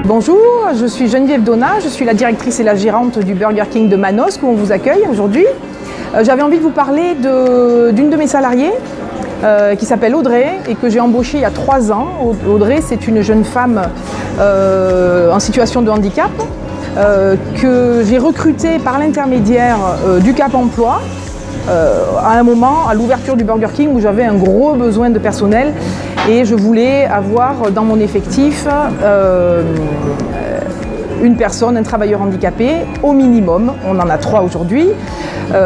Bonjour, je suis Geneviève Donat, je suis la directrice et la gérante du Burger King de Manosque où on vous accueille aujourd'hui. J'avais envie de vous parler d'une de mes salariées qui s'appelle Audrey et que j'ai embauchée il y a 3 ans. Audrey, c'est une jeune femme en situation de handicap que j'ai recrutée par l'intermédiaire du Cap Emploi à un moment, à l'ouverture du Burger King où j'avais un gros besoin de personnel et je voulais avoir dans mon effectif une personne, un travailleur handicapé, au minimum. On en a 3 aujourd'hui.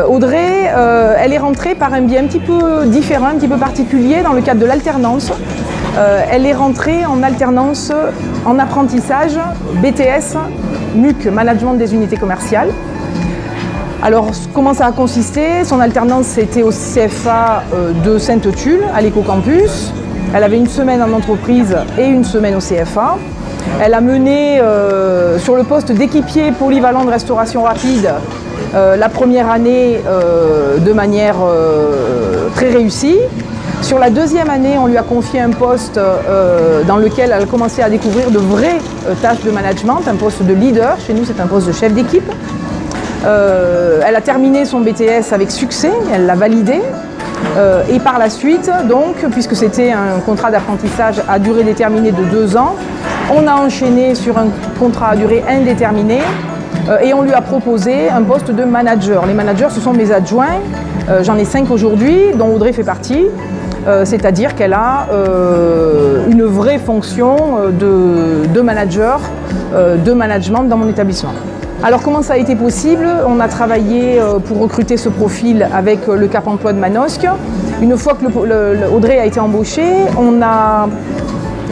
Audrey, elle est rentrée par un biais un petit peu différent, un petit peu particulier dans le cadre de l'alternance. Elle est rentrée en alternance en apprentissage BTS MUC, Management des unités commerciales. Alors, comment ça a consisté? Son alternance, c'était au CFA de Sainte-Tulle, à l'Éco-Campus. Elle avait une semaine en entreprise et une semaine au CFA. Elle a mené sur le poste d'équipier polyvalent de restauration rapide la première année de manière très réussie. Sur la 2e année, on lui a confié un poste dans lequel elle a commencé à découvrir de vraies tâches de management, un poste de leader. Chez nous, c'est un poste de chef d'équipe. Elle a terminé son BTS avec succès, elle l'a validé. Et par la suite, donc, puisque c'était un contrat d'apprentissage à durée déterminée de 2 ans, on a enchaîné sur un contrat à durée indéterminée et on lui a proposé un poste de manager. Les managers, ce sont mes adjoints, j'en ai 5 aujourd'hui, dont Audrey fait partie, c'est-à-dire qu'elle a une vraie fonction de manager, de management dans mon établissement. Alors comment ça a été possible? On a travaillé pour recruter ce profil avec le Cap Emploi de Manosque. Une fois que Audrey a été embauchée, on a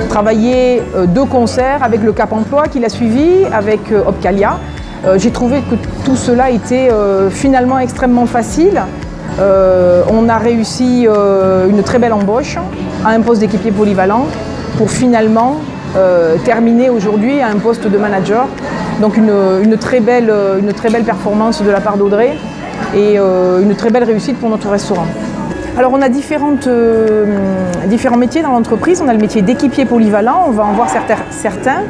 travaillé de concert avec le Cap Emploi qui l'a suivi, avec Opcalia. J'ai trouvé que tout cela était finalement extrêmement facile. On a réussi une très belle embauche à un poste d'équipier polyvalent pour finalement terminer aujourd'hui à un poste de manager. Donc une très belle performance de la part d'Audrey et une très belle réussite pour notre restaurant. Alors on a différents métiers dans l'entreprise. On a le métier d'équipier polyvalent, on va en voir certains.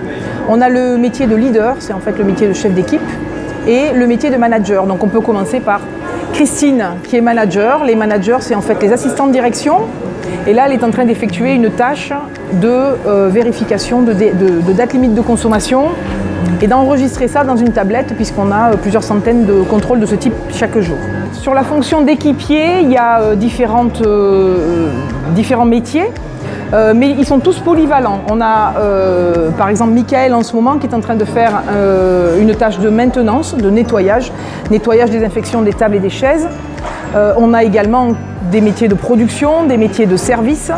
On a le métier de leader, c'est en fait le métier de chef d'équipe, et le métier de manager. Donc on peut commencer par Christine qui est manager. Les managers, c'est en fait les assistants de direction. Et là, elle est en train d'effectuer une tâche de vérification de date limite de consommation et d'enregistrer ça dans une tablette puisqu'on a plusieurs centaines de contrôles de ce type chaque jour. Sur la fonction d'équipier, il y a différents métiers, mais ils sont tous polyvalents. On a par exemple Michael en ce moment qui est en train de faire une tâche de maintenance, de nettoyage, désinfection des tables et des chaises. On a également des métiers de production, des métiers de service,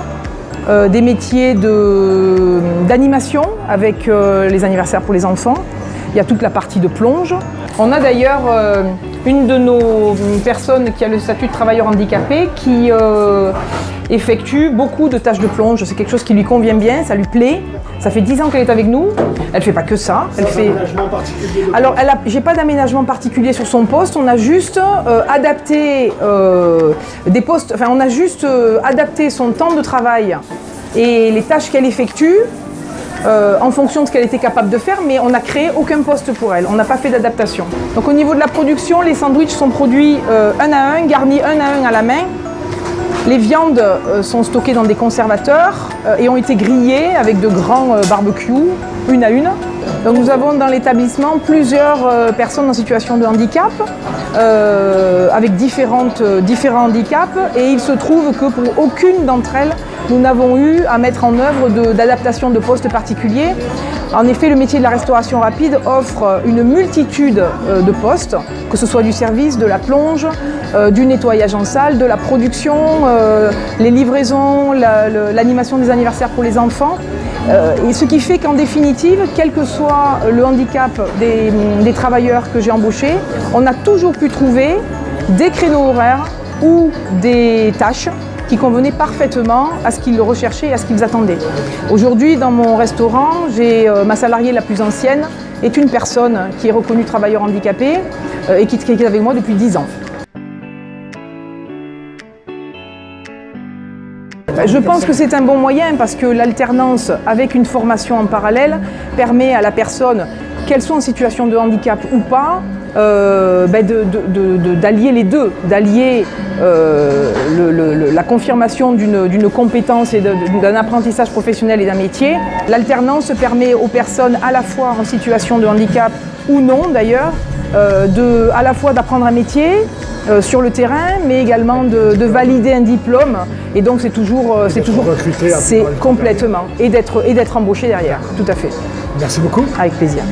des métiers d'animation avec les anniversaires pour les enfants. Il y a toute la partie de plonge. On a d'ailleurs une de nos personnes qui a le statut de travailleur handicapé qui effectue beaucoup de tâches de plonge. C'est quelque chose qui lui convient bien, ça lui plaît. Ça fait 10 ans qu'elle est avec nous. Elle ne fait pas que ça. Elle fait... Alors, j'ai pas d'aménagement particulier sur son poste. On a juste adapté des postes. Enfin, on a juste adapté son temps de travail et les tâches qu'elle effectue en fonction de ce qu'elle était capable de faire, mais on n'a créé aucun poste pour elle. On n'a pas fait d'adaptation. Donc, au niveau de la production, les sandwichs sont produits 1 à 1, garnis 1 à la main. Les viandes sont stockées dans des conservateurs et ont été grillées avec de grands barbecues, 1 à 1. Donc nous avons dans l'établissement plusieurs personnes en situation de handicap, avec différents handicaps, et il se trouve que pour aucune d'entre elles, nous n'avons eu à mettre en œuvre d'adaptation de postes particuliers. En effet, le métier de la restauration rapide offre une multitude de postes, que ce soit du service, de la plonge, du nettoyage en salle, de la production, les livraisons, l'animation des anniversaires pour les enfants. Et ce qui fait qu'en définitive, quel que soit le handicap des travailleurs que j'ai embauchés, on a toujours pu trouver des créneaux horaires ou des tâches qui convenaient parfaitement à ce qu'ils recherchaient et à ce qu'ils attendaient. Aujourd'hui, dans mon restaurant, ma salariée la plus ancienne est une personne qui est reconnue travailleur handicapé et qui est avec moi depuis 10 ans. Je pense que c'est un bon moyen parce que l'alternance avec une formation en parallèle permet à la personne, qu'elle soit en situation de handicap ou pas, d'allier les deux, d'allier la confirmation d'une compétence et d'un apprentissage professionnel et d'un métier. L'alternance permet aux personnes à la fois en situation de handicap ou non d'ailleurs, à la fois d'apprendre un métier sur le terrain, mais également de valider un diplôme. Et donc c'est toujours complètement, et d'être embauché derrière, tout à fait. Merci beaucoup. Avec plaisir.